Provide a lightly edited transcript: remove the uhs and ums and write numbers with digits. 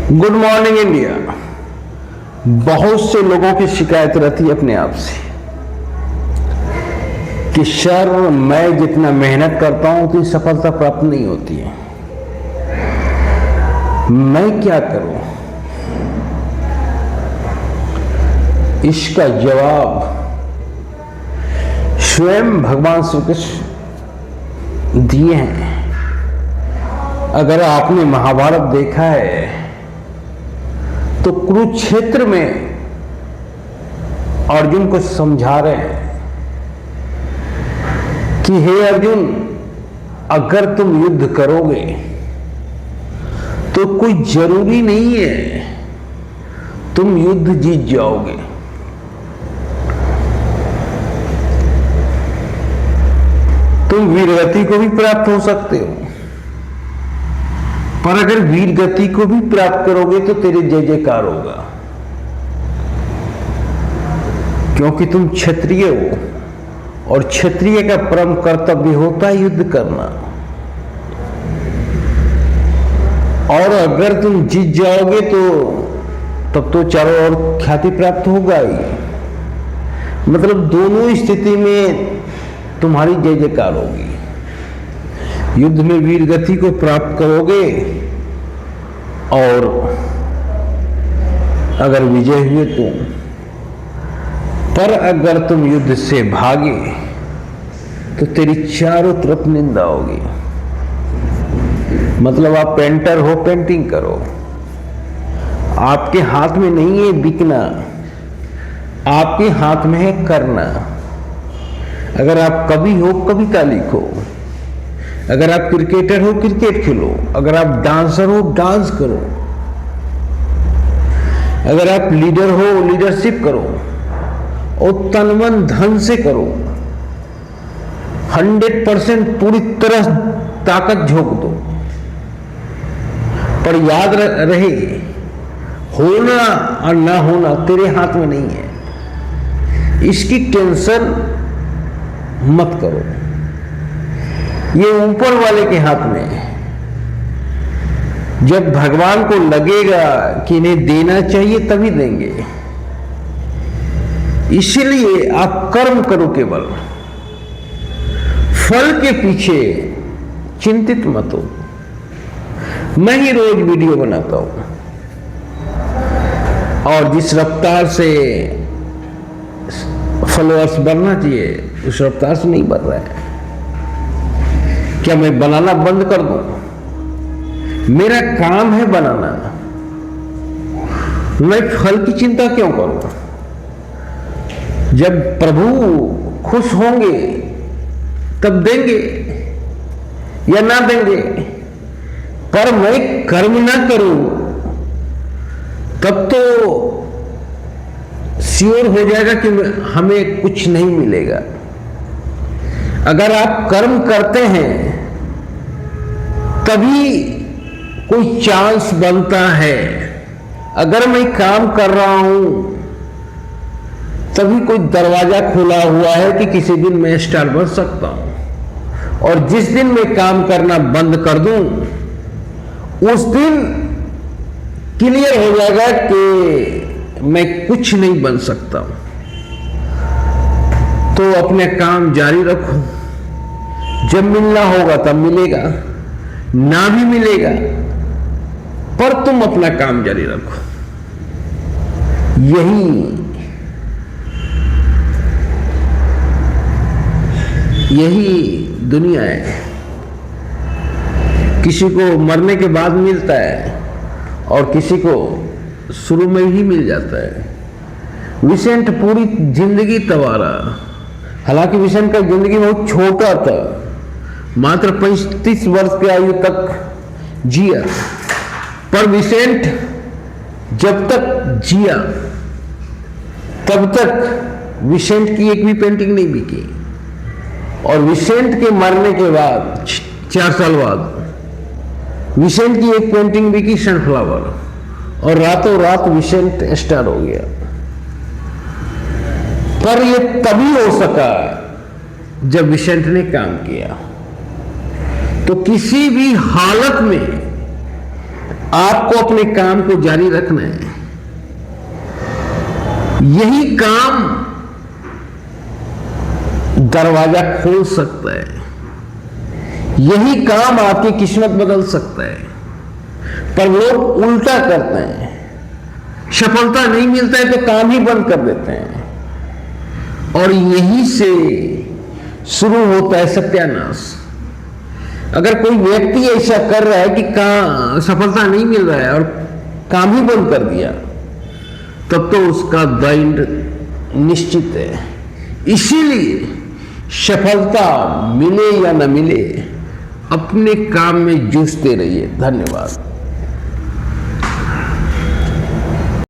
Good morning India. बहुत से लोगों की शिकायत रहती है अपने आप से कि सर मैं जितना मेहनत करता हूं उतनी सफलता प्राप्त नहीं होती है, मैं क्या करूं? इसका जवाब स्वयं भगवान श्री कृष्ण दिए हैं। अगर आपने महाभारत देखा है तो कुरुक्षेत्र में अर्जुन को समझा रहे हैं कि हे अर्जुन, अगर तुम युद्ध करोगे तो कोई जरूरी नहीं है तुम युद्ध जीत जाओगे। तुम वीरगति को भी प्राप्त हो सकते हो, पर अगर वीर गति को भी प्राप्त करोगे तो तेरे जय जयकार होगा, क्योंकि तुम क्षत्रिय हो और क्षत्रिय का परम कर्तव्य होता है युद्ध करना। और अगर तुम जीत जाओगे तो तब तो चारों ओर ख्याति प्राप्त होगा ही, मतलब दोनों स्थिति में तुम्हारी जय जयकार होगी। युद्ध में वीर गति को प्राप्त करोगे और अगर विजय हुए तुम, पर अगर तुम युद्ध से भागे तो तेरी चारों तरफ निंदा होगी। मतलब आप पेंटर हो, पेंटिंग करो, आपके हाथ में नहीं है बिकना, आपके हाथ में है करना। अगर आप कवि हो, कविता लिखो, अगर आप क्रिकेटर हो, क्रिकेट खेलो, अगर आप डांसर हो, डांस करो, अगर आप लीडर हो, लीडरशिप करो और तन मन धन से करो, 100% पूरी तरह ताकत झोंक दो। पर याद रहे, होना और ना होना तेरे हाथ में नहीं है, इसकी टेंशन मत करो, ये ऊपर वाले के हाथ में है। जब भगवान को लगेगा कि इन्हें देना चाहिए तभी देंगे। इसलिए आप कर्म करो, केवल फल के पीछे चिंतित मत हो। मैं ही रोज वीडियो बनाता हूं और जिस रफ्तार से फॉलोअर्स बढ़ना चाहिए उस रफ्तार से नहीं बढ़ रहा है। क्या मैं बनाना बंद कर दूं? मेरा काम है बनाना, मैं फल की चिंता क्यों करूं? जब प्रभु खुश होंगे तब देंगे या ना देंगे, पर मैं कर्म ना करूं तब तो श्योर हो जाएगा कि हमें कुछ नहीं मिलेगा। अगर आप कर्म करते हैं तभी कोई चांस बनता है। अगर मैं काम कर रहा हूं तभी कोई दरवाजा खुला हुआ है कि किसी दिन मैं स्टार बन सकता हूं। और जिस दिन मैं काम करना बंद कर दूं उस दिन क्लियर हो जाएगा कि मैं कुछ नहीं बन सकता हूं। तो अपने काम जारी रखो, जब मिलना होगा तब मिलेगा, ना भी मिलेगा, पर तुम अपना काम जारी रखो। यही दुनिया है। किसी को मरने के बाद मिलता है और किसी को शुरू में ही मिल जाता है। विसेंट पूरी जिंदगी तवारा, हालांकि विसेंट का जिंदगी बहुत छोटा था, मात्र 35 वर्ष की आयु तक जिया, पर विसेंट जब तक जिया तब तक विसेंट की एक भी पेंटिंग नहीं बिकी। और विसेंट के मरने के बाद 4 साल बाद विसेंट की एक पेंटिंग बिकी, सनफ्लावर, और रातों रात विसेंट स्टार हो गया। पर यह तभी हो सका जब विसेंट ने काम किया। तो किसी भी हालत में आपको अपने काम को जारी रखना है। यही काम दरवाजा खोल सकता है, यही काम आपकी किस्मत बदल सकता है। पर लोग उल्टा करते हैं, सफलता नहीं मिलता है तो काम ही बंद कर देते हैं, और यहीं से शुरू होता है सत्यानाश। अगर कोई व्यक्ति ऐसा कर रहा है कि सफलता नहीं मिल रहा है और काम ही बंद कर दिया, तब तो उसका दंड निश्चित है। इसीलिए सफलता मिले या न मिले, अपने काम में जूझते रहिए। धन्यवाद।